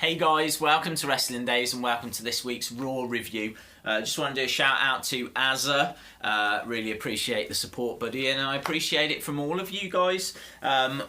Hey guys, welcome to Wrestling Days and welcome to this week's Raw review. Just want to do a shout out to Azza. Really appreciate the support, buddy, and I appreciate it from all of you guys.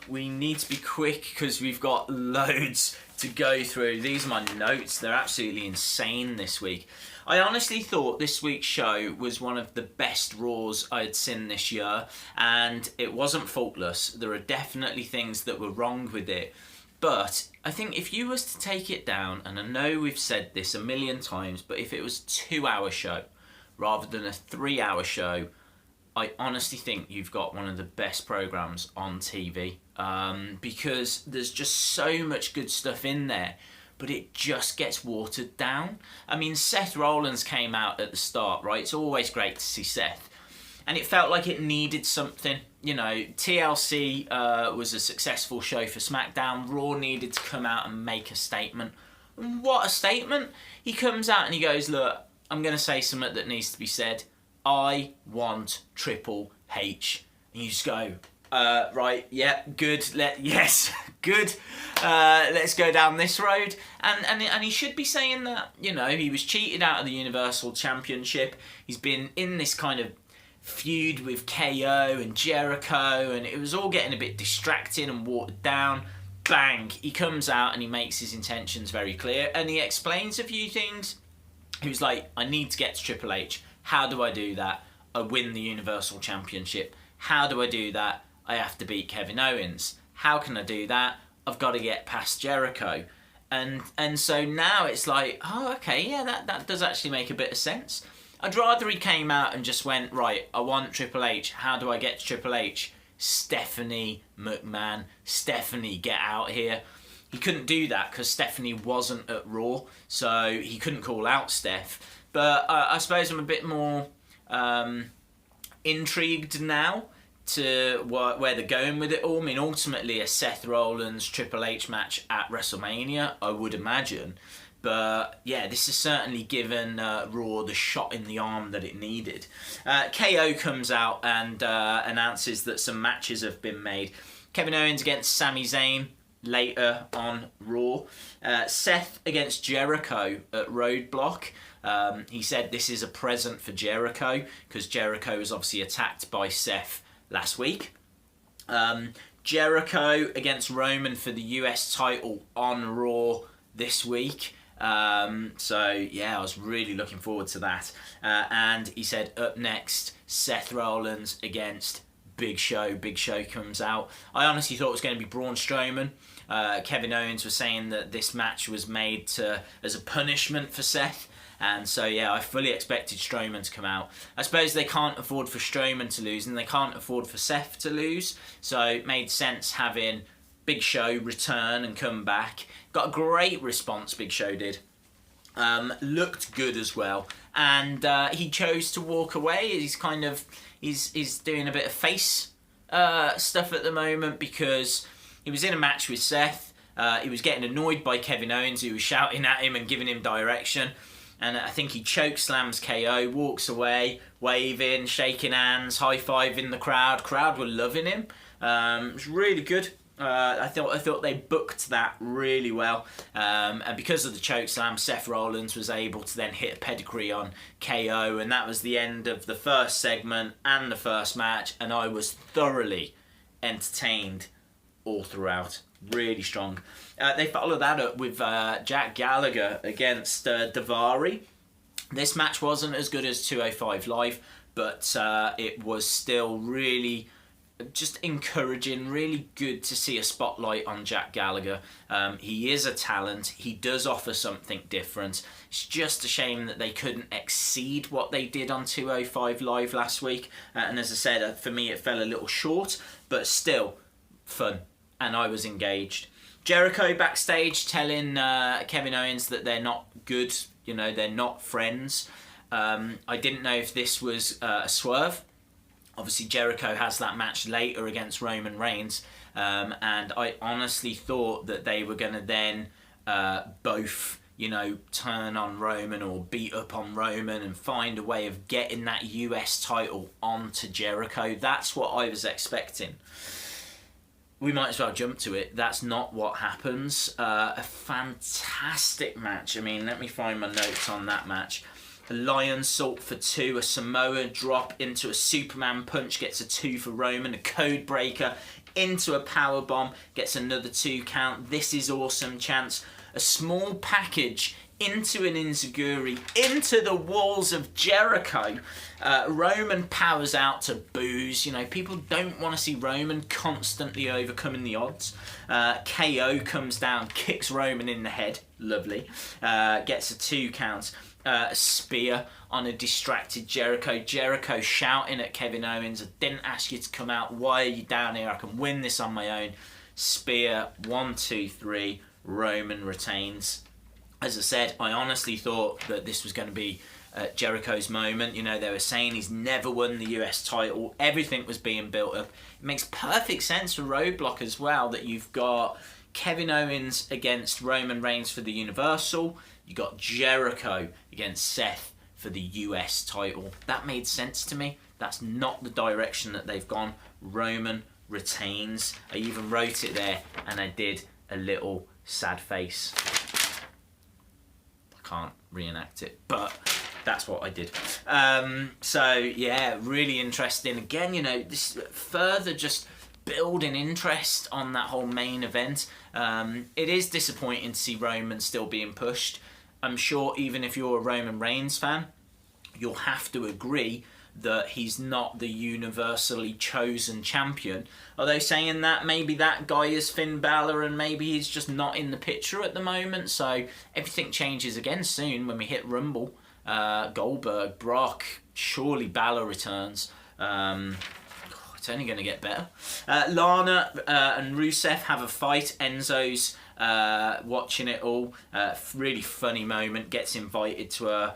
We need to be quick because we've got loads to go through. These are my notes. They're absolutely insane this week. I honestly thought this week's show was one of the best Raws I'd seen this year, and it wasn't faultless. There are definitely things that were wrong with it. But I think if you was to take it down, and I know we've said this a million times, but if it was a 2-hour show rather than a 3-hour show, I honestly think you've got one of the best programmes on TV because there's just so much good stuff in there, but it just gets watered down. I mean, Seth Rollins came out at the start, right? It's always great to see Seth. And it felt like it needed something. You know, TLC was a successful show for SmackDown. Raw needed to come out and make a statement. And what a statement. He comes out and he goes, look, I'm going to say something that needs to be said. I want Triple H. And you just go, right, yeah, good, yes, good. Let's go down this road. And he should be saying that. You know, he was cheated out of the Universal Championship. He's been in this kind of feud with KO and Jericho, and it was all getting a bit distracting and watered down. Bang, he comes out and he makes his intentions very clear, and he explains a few things. He was like, I need to get to Triple H. How do I do that? I win the Universal Championship. How do I do that? I have to beat Kevin Owens. How can I do that? I've got to get past Jericho. And so now it's like, oh, okay, yeah, that does actually make a bit of sense. I'd rather he came out and just went, right, I want Triple H. How do I get to Triple H? Stephanie McMahon. Stephanie, get out here. He couldn't do that because Stephanie wasn't at Raw, so he couldn't call out Steph. But I suppose I'm a bit more intrigued now to where they're going with it all. I mean, ultimately a Seth Rollins Triple H match at WrestleMania, I would imagine. But yeah, this has certainly given Raw the shot in the arm that it needed. KO comes out and announces that some matches have been made. Kevin Owens against Sami Zayn later on Raw. Seth against Jericho at Roadblock. He said this is a present for Jericho because Jericho was obviously attacked by Seth last week. Jericho against Roman for the US title on Raw this week. So yeah, I was really looking forward to that. And he said up next, Seth Rollins against Big Show. Big Show comes out. I honestly thought it was going to be Braun Strowman. Kevin Owens was saying that this match was made as a punishment for Seth. And so yeah, I fully expected Strowman to come out. I suppose they can't afford for Strowman to lose and they can't afford for Seth to lose. So it made sense having Big Show return and come back. Got a great response, Big Show did. Looked good as well. And he chose to walk away. He's doing a bit of face stuff at the moment because he was in a match with Seth. He was getting annoyed by Kevin Owens, who was shouting at him and giving him direction. And I think he choke slams KO, walks away, waving, shaking hands, high-fiving the crowd. Crowd were loving him. It was really good. I thought they booked that really well, and because of the chokeslam, Seth Rollins was able to then hit a pedigree on KO, and that was the end of the first segment and the first match, and I was thoroughly entertained all throughout. Really strong. They followed that up with Jack Gallagher against Daivari. This match wasn't as good as 205 Live, but it was still really just encouraging, really good to see a spotlight on Jack Gallagher. He is a talent. He does offer something different. It's just a shame that they couldn't exceed what they did on 205 Live last week. And as I said, for me it fell a little short, but still fun. And I was engaged. Jericho backstage telling Kevin Owens that they're not good. You know, they're not friends. I didn't know if this was a swerve. Obviously, Jericho has that match later against Roman Reigns, and I honestly thought that they were going to then both, you know, turn on Roman or beat up on Roman and find a way of getting that US title onto Jericho. That's what I was expecting. we might as well jump to it. That's not what happens. A fantastic match. I mean, let me find my notes on that match. A lion salt for 2, a Samoa drop into a Superman punch, gets a 2 for Roman, a code breaker into a power bomb, gets another 2 count. This is awesome chance. A small package into an enziguri, into the walls of Jericho. Roman powers out to boos. You know, people don't want to see Roman constantly overcoming the odds. KO comes down, kicks Roman in the head. Lovely. Gets a 2 count. A spear on a distracted Jericho. Jericho shouting at Kevin Owens, I didn't ask you to come out. Why are you down here? I can win this on my own. Spear, 1, 2, 3. Roman retains. As I said, I honestly thought that this was going to be Jericho's moment. You know, they were saying he's never won the US title. Everything was being built up. It makes perfect sense for Roadblock as well, that you've got Kevin Owens against Roman Reigns for the Universal. You got Jericho against Seth for the US title. That made sense to me. That's not the direction that they've gone. Roman retains. I even wrote it there, and I did a little sad face. I can't reenact it, but that's what I did. So yeah, really interesting. Again, you know, this further just building interest on that whole main event. It is disappointing to see Roman still being pushed. I'm sure even if you're a Roman Reigns fan, you'll have to agree that he's not the universally chosen champion. Although saying that, maybe that guy is Finn Balor and maybe he's just not in the picture at the moment. So everything changes again soon when we hit Rumble. Goldberg, Brock, surely Balor returns. It's only going to get better. Lana and Rusev have a fight. Enzo's watching it all. Really funny moment. Gets invited to a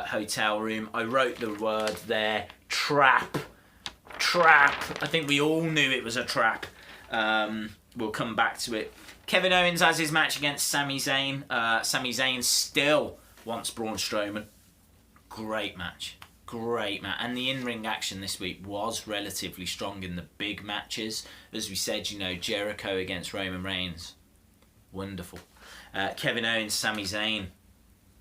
hotel room. I wrote the word there. Trap. Trap. I think we all knew it was a trap. We'll come back to it. Kevin Owens has his match against Sami Zayn. Sami Zayn still wants Braun Strowman. Great match. Great match. And the in-ring action this week was relatively strong in the big matches. As we said, you know, Jericho against Roman Reigns. Wonderful. Kevin Owens, Sami Zayn.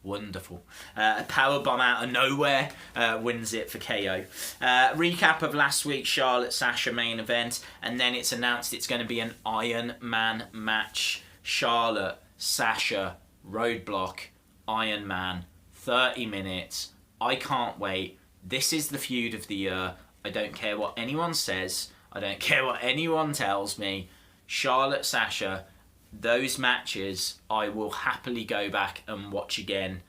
Wonderful. A powerbomb out of nowhere wins it for KO. Recap of last week's Charlotte-Sasha main event. And then it's announced it's going to be an Iron Man match. Charlotte, Sasha, Roadblock, Iron Man. 30 minutes. I can't wait. This is the feud of the year. I don't care what anyone says. I don't care what anyone tells me. Charlotte, Sasha, those matches I will happily go back and watch again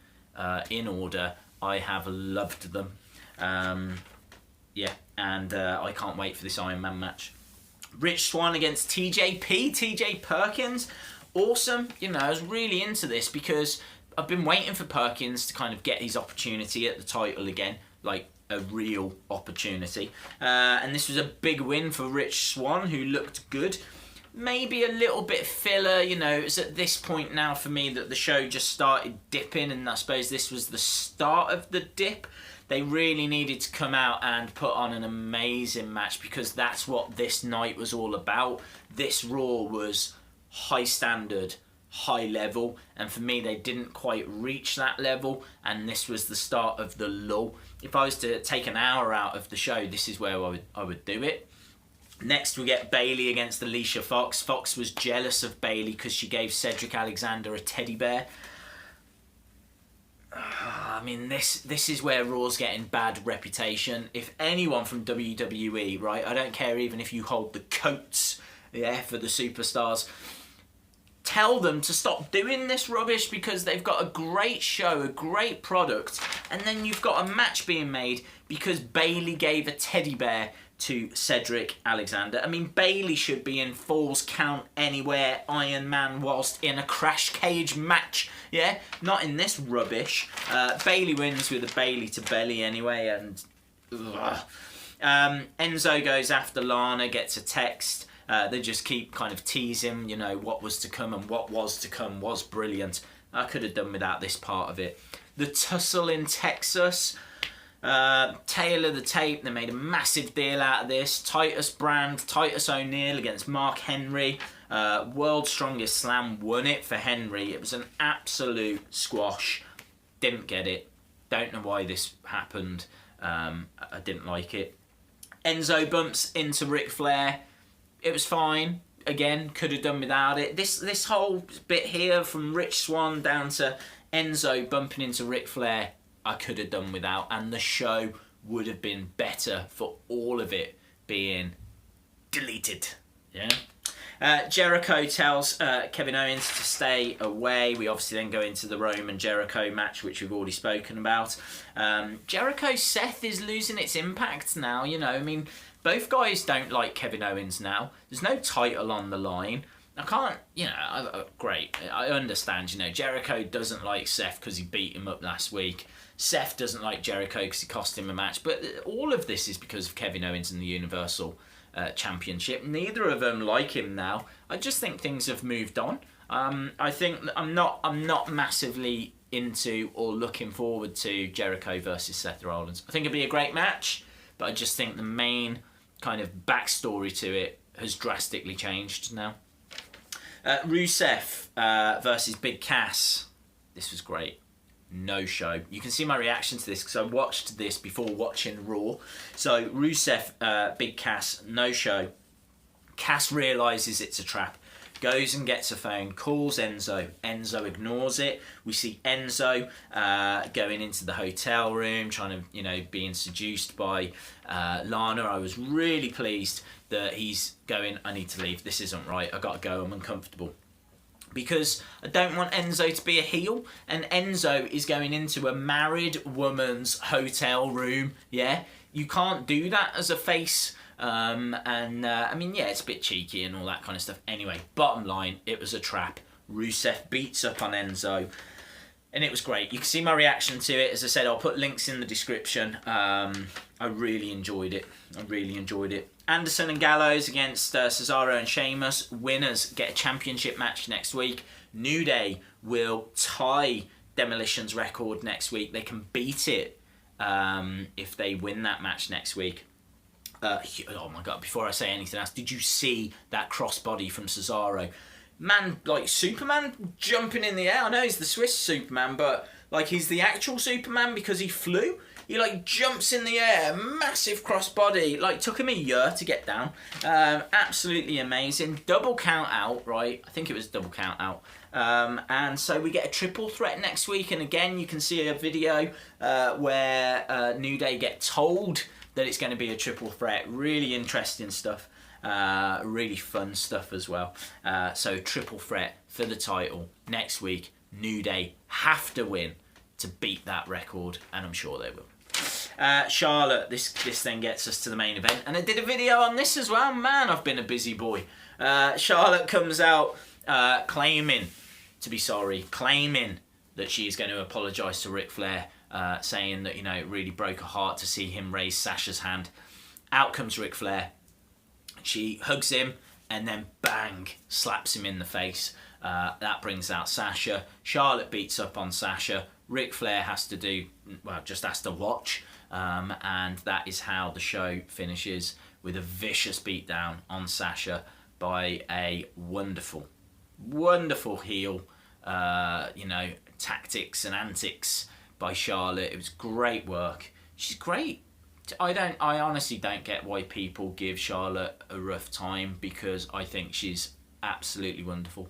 in order. I have loved them. Yeah, and I can't wait for this Iron Man match. Rich Swann against TJP, TJ Perkins. Awesome. You know, I was really into this because I've been waiting for Perkins to kind of get his opportunity at the title again, like a real opportunity. And this was a big win for Rich Swann, who looked good. Maybe a little bit filler, you know, it's at this point now for me that the show just started dipping, and I suppose this was the start of the dip. They really needed to come out and put on an amazing match because that's what this night was all about. This Raw was high standard, high level, and for me they didn't quite reach that level, and this was the start of the lull. If I was to take an hour out of the show, this is where I would do it. Next we get Bayley against Alicia Fox. Fox was jealous of Bayley because she gave Cedric Alexander a teddy bear. I mean, this is where Raw's getting bad reputation. If anyone from WWE, right, I don't care even if you hold the coats, yeah, for the superstars, tell them to stop doing this rubbish because they've got a great show, a great product, and then you've got a match being made because Bayley gave a teddy bear to Cedric Alexander. I mean, Bayley should be in Falls Count Anywhere Iron Man whilst in a crash cage match, yeah? Not in this rubbish. Bayley wins with a Bayley to belly anyway, and Enzo goes after Lana, gets a text. They just keep kind of teasing, you know, what was to come, and what was to come was brilliant. I could have done without this part of it. The tussle in Texas. Tail of the tape, they made a massive deal out of this. Titus O'Neil against Mark Henry. World's Strongest Slam won it for Henry. It was an absolute squash. Didn't get it. Don't know why this happened. I didn't like it. Enzo bumps into Ric Flair. It was fine. Again, could have done without it. This whole bit here from Rich Swann down to Enzo bumping into Ric Flair, I could have done without, and the show would have been better for all of it being deleted. Yeah. Jericho tells Kevin Owens to stay away. We obviously then go into the Roman Jericho match, which we've already spoken about. Jericho Seth is losing its impact now. You know, I mean, both guys don't like Kevin Owens now. There's no title on the line. I can't, you know, great. I understand, you know, Jericho doesn't like Seth because he beat him up last week. Seth doesn't like Jericho because he cost him a match. But all of this is because of Kevin Owens and the Universal Championship. Neither of them like him now. I just think things have moved on. I think I'm not massively into or looking forward to Jericho versus Seth Rollins. I think it'd be a great match, but I just think the main kind of backstory to it has drastically changed now. Rusev versus Big Cass. This was great. No show. You can see my reaction to this because I watched this before watching Raw. So Rusev, Big Cass, no show. Cass realises it's a trap. Goes and gets a phone, calls Enzo. Enzo ignores it. We see Enzo going into the hotel room, trying to, you know, being seduced by Lana. I was really pleased that he's going, I need to leave. This isn't right. I got to go. I'm uncomfortable. Because I don't want Enzo to be a heel, and Enzo is going into a married woman's hotel room. Yeah, you can't do that as a face. I mean, yeah, it's a bit cheeky and all that kind of stuff. Anyway, bottom line, it was a trap. Rusev beats up on Enzo, and it was great. You can see my reaction to it. As I said, I'll put links in the description. I really enjoyed it. Anderson and Gallows against Cesaro and Sheamus. Winners get a championship match next week. New Day will tie Demolition's record next week. They can beat it if they win that match next week. Oh my God, before I say anything else, did you see that crossbody from Cesaro? Man, like Superman jumping in the air. I know he's the Swiss Superman, but like he's the actual Superman because he flew. He like jumps in the air, massive crossbody. Like took him a year to get down. Absolutely amazing. Double count out, right? I think it was double count out. And so we get a triple threat next week. And again, you can see a video where New Day get told that it's going to be a triple threat. Really interesting stuff. Really fun stuff as well. So triple threat for the title next week. New Day have to win to beat that record, and I'm sure they will. Charlotte, this then gets us to the main event, and I did a video on this as well. Man, I've been a busy boy. Charlotte comes out claiming to be sorry, claiming that she's going to apologise to Ric Flair, saying that, you know, it really broke her heart to see him raise Sasha's hand. Out comes Ric Flair. She hugs him and then bang, slaps him in the face. That brings out Sasha. Charlotte beats up on Sasha. Ric Flair has to do, well, just has to watch. And that is how the show finishes, with a vicious beatdown on Sasha by a wonderful, wonderful heel, you know, tactics and antics by Charlotte. It was great work. She's great. I honestly don't get why people give Charlotte a rough time, because I think she's absolutely wonderful.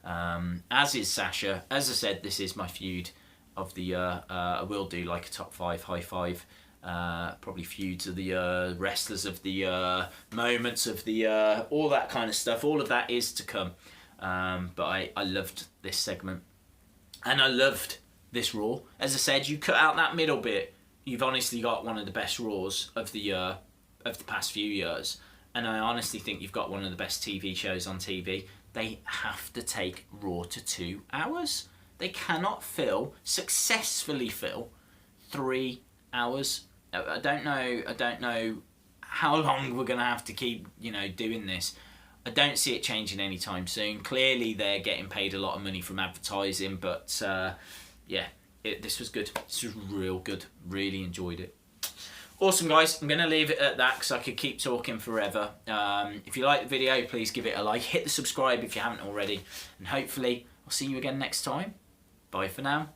As is Sasha. As I said, this is my feud of the year. I will do like a top 5, high 5, probably feuds of the year, wrestlers of the year, moments of the year, all that kind of stuff. All of that is to come. But I loved this segment, and I loved this Raw. As I said, you cut out that middle bit, you've honestly got one of the best Raws of the year, of the past few years. And I honestly think you've got one of the best TV shows on TV. They have to take Raw to 2 hours. They cannot successfully fill 3 hours. I don't know how long we're going to have to keep, you know, doing this. I don't see it changing anytime soon. Clearly they're getting paid a lot of money from advertising, but yeah, this was good. This was real good. Really enjoyed it. Awesome, guys. I'm going to leave it at that because I could keep talking forever. If you like the video, please give it a like. Hit the subscribe if you haven't already. And hopefully I'll see you again next time. Bye for now.